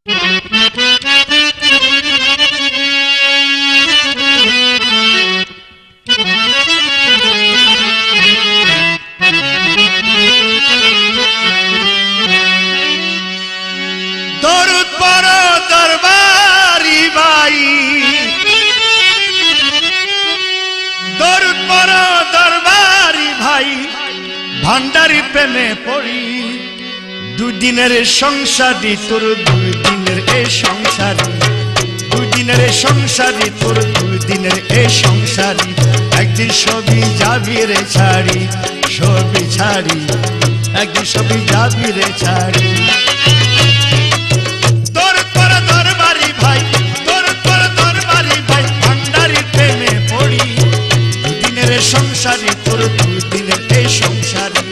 দরুদ পড়ো দরবারি ভাই, দরুদ পড়ো দরবারি ভাই, ভান্ডারি প্রেমে পড়ি। দুদিনের সংসারী তোর, দুদিনের এ সংসারী, দুদিনের সংসারী তোর, দুদিনের এ সংসারী। একদিন সবই যাবি রে ছাড়ি, সবই ছাড়ি, একদিন সবই যাবি রে ছাড়ি। দরুদ পড়ো দরবারি ভাই, দরুদ পড়ো দরবারি ভাই, ভান্ডারি প্রেমে পড়ি। দুদিনের সংসারী তোর, দুদিনের এ সংসারী।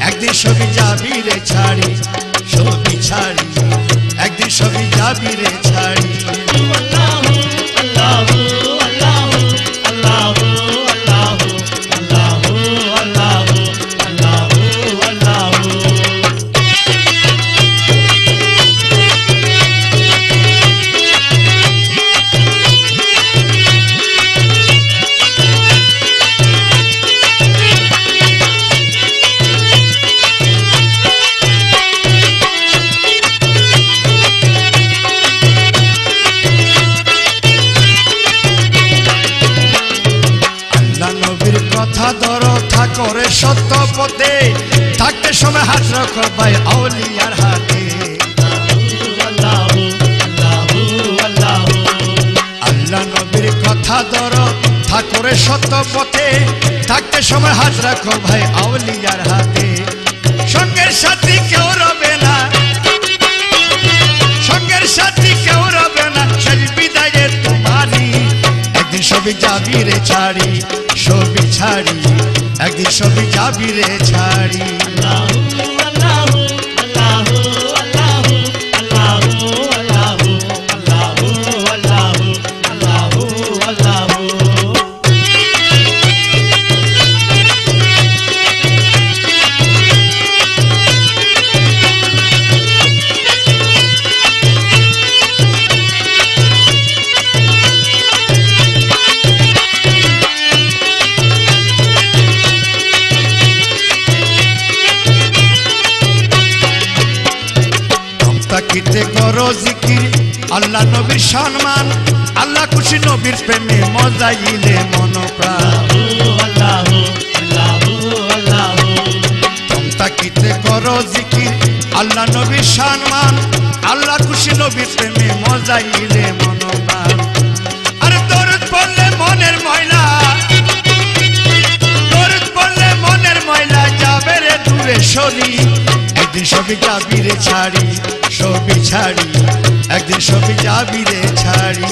একদিন সবই যাবি রে ছাড়ি, সবই ছাড়ি, একদিন সবই যাবি রে ছাড়ি। কথা ধরো ঠাকুরের সত্য পথে, থাকতে সময় হাত রাখো ভাই আউলিয়ার হাতে। আল্লাহ নবীর কথা ধরো ঠাকুরের সত্য পথে, থাকতে সময় হাত রাখো ভাই আউলিয়ার হাতে। সঙ্গের সাথী কেউ রবে না, সঙ্গের সাথী কেউ রবে না, শেষ বিদায়ে তোমারই। একদিন সবই যাবি রে ছাড়ি, সবই ছাড়ি, একদিন সবই যাবি রে ছাড়ি। তাকিতে করো জিকির, আল্লাহ নবীর সম্মান, আল্লাহ খুশি নবীর প্রেমে মজাইলে মন প্রাণ। তাকিতে করো জিকির, আল্লাহ নবীর সম্মান, আল্লাহ খুশি নবীর প্রেমে মজাইলে মন প্রাণ। আরে দরুদ পড়লে মনের ময়লা, দরুদ পড়লে মনের ময়লা যাবে রে দূরে সরি। একদিন সবই যাবি রে ছাড়ি, সবই ছাড়ি, একদিন সবই যাবি রে ছাড়ি।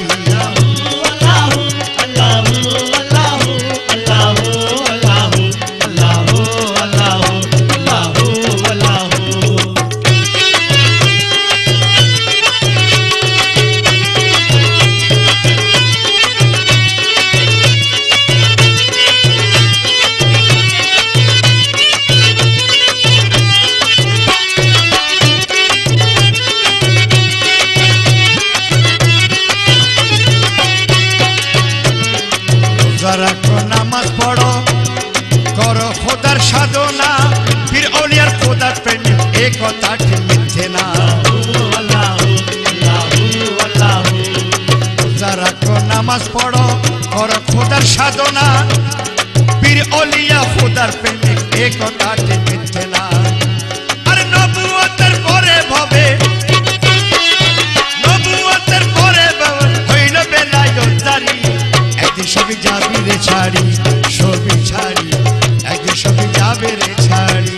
রাখো নামাজ পড়ো, করো খোদার সাধনা, পীর আউলিয়ার খোদার প্রেমে এ কথাটি মিথ্যে না। রাখো নামাজ পড়ো, করো খোদার সাধনা, পীর আউলিয়া খোদার প্রেমে এ কথাটি মিথ্যে না। আরে নবুয়তের পরে ভবে, নবুয়তের পরে হইল বেলায়েত জারি। একদিন সবই যাবি রে ছাড়ি, সবই ছাড়ি, একদিন সবই যাবে রে ছাড়ি।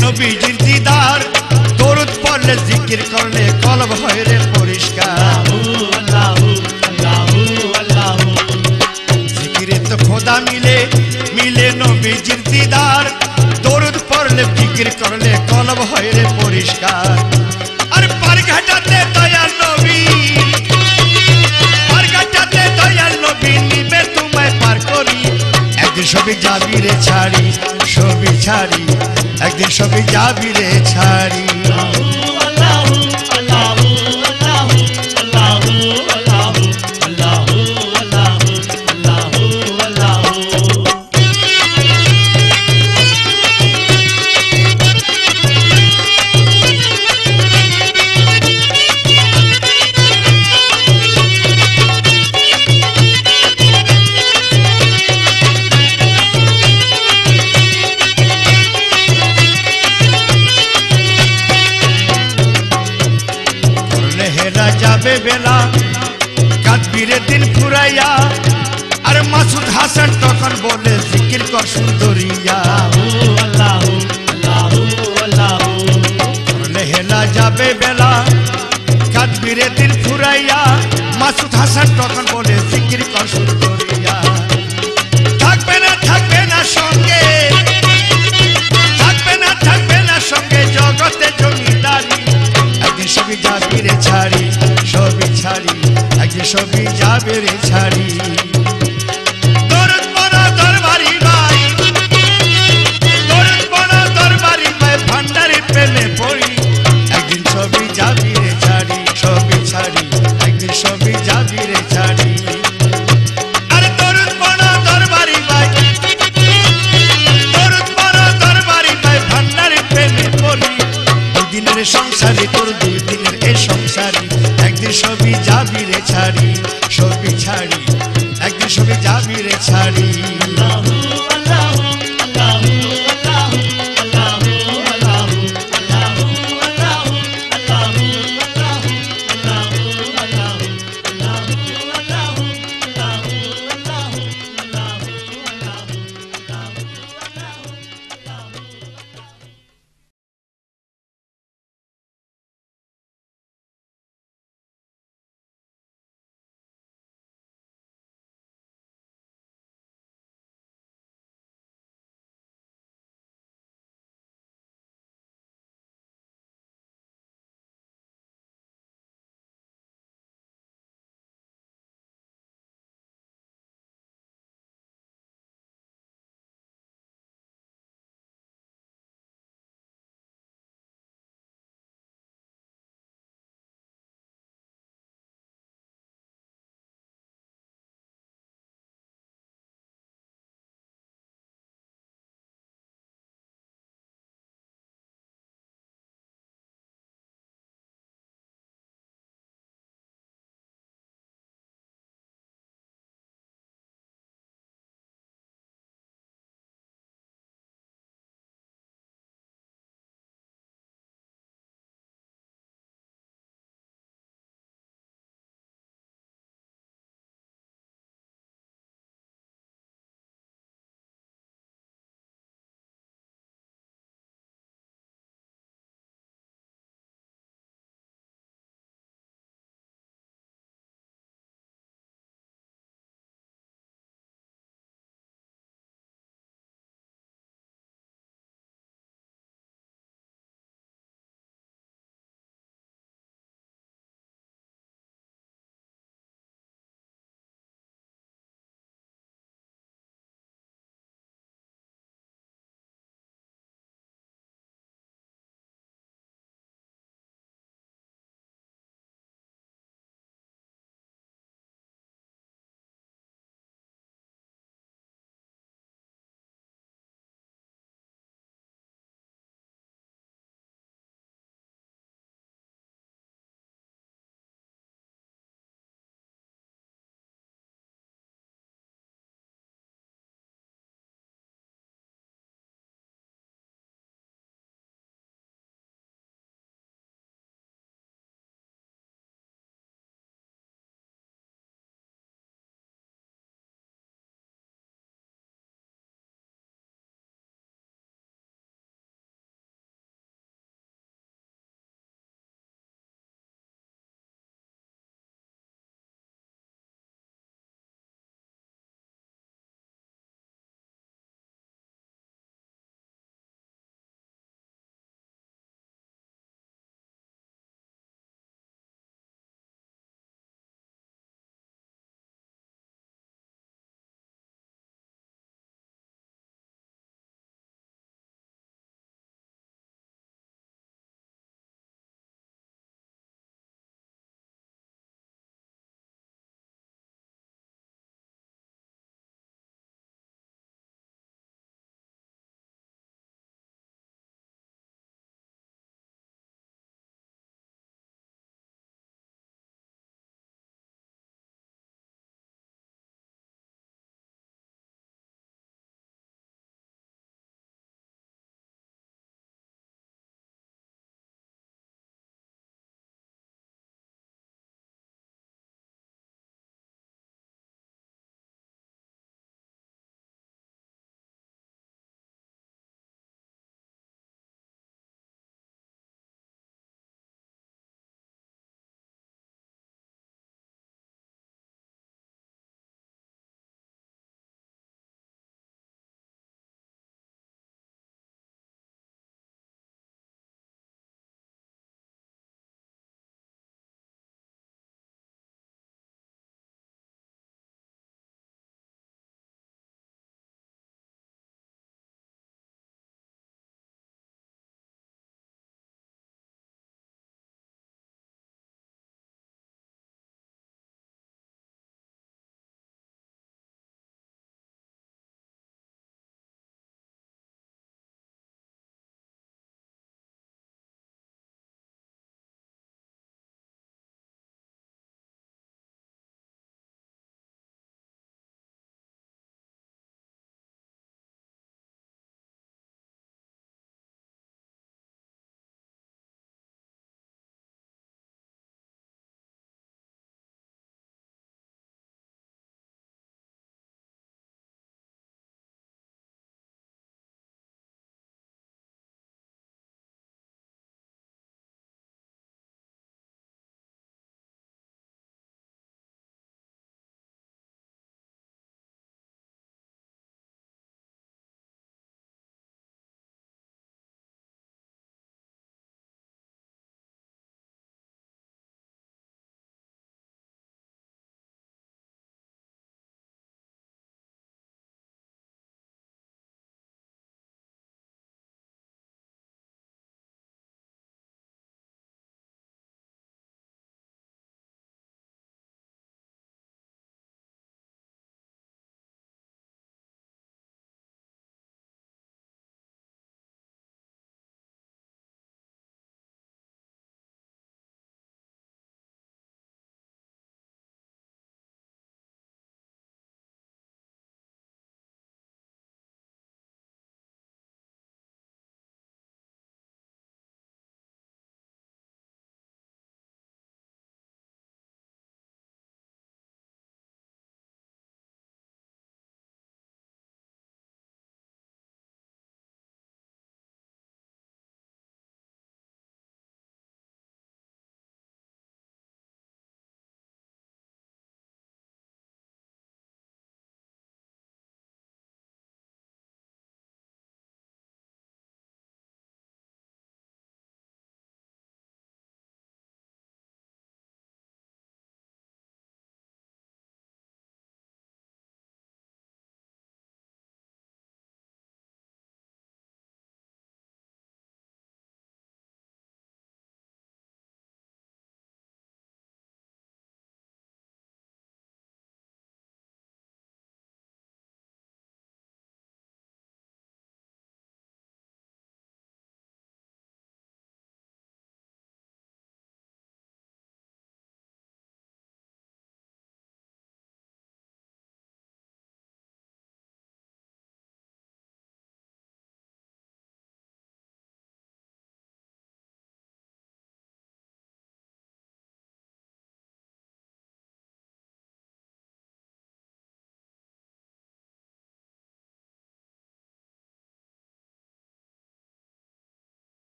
নবীজির দিদার দরুদ পড়লে জিকির করলে কলব হয় রে পরিষ্কার জিকিরে তো খোদা মিলে মিলে নবীজির দিদার দরুদ পড়লে জিকির করলে কলব হয় রে পরিষ্কার আর পারঘাটাতে দয়াল নবী পারঘাটাতে দয়াল নবী নিবে তোমায় পার করি একদিন সবই যাবি রে ছাড়ি সবই ছাড়ি একদিন সবই যাবি রে ছাড়ি যাবে বেলা কাঁদবিরে দিন ফুরাইয়া আর মাসুদ হাসান তখন বলে জিকির কর সুন্দরিয়া হেলা যাবে বেলা কাঁদবিরে দিন ফুরাইয়া মাসুদ হাসান তখন বলে জিকির কর সুন্দরিয়া থাকবে না সঙ্গে থাকবে না সঙ্গে জগতে জমিদারি একদিন সবই যাবি রে ছাড়ি সবই ছাড়ি একদিন সবই যাবে রে ছাড়ি দরুদ পড়ো দরবারি ভাই দরুদ পড়ো দরবারি ভাই ভান্ডারি প্রেমে পড়ি একদিন সবই যাবি রে ছাড়ি সবই ছাড়ি একদিন সবই যাবি রে ছাড়ি আরে দরুদ পড়ো দরবারি ভাই দরুদ পড়ো দরবারি ভাই ভান্ডারি প্রেমে পড়ি দুদিনের সংসারে তোর দুই দিনের এ সংসারে একদিন সবই যাবি রে ছাড়ি সবই ছাড়ি একদিন সবই যাবি রে ছাড়ি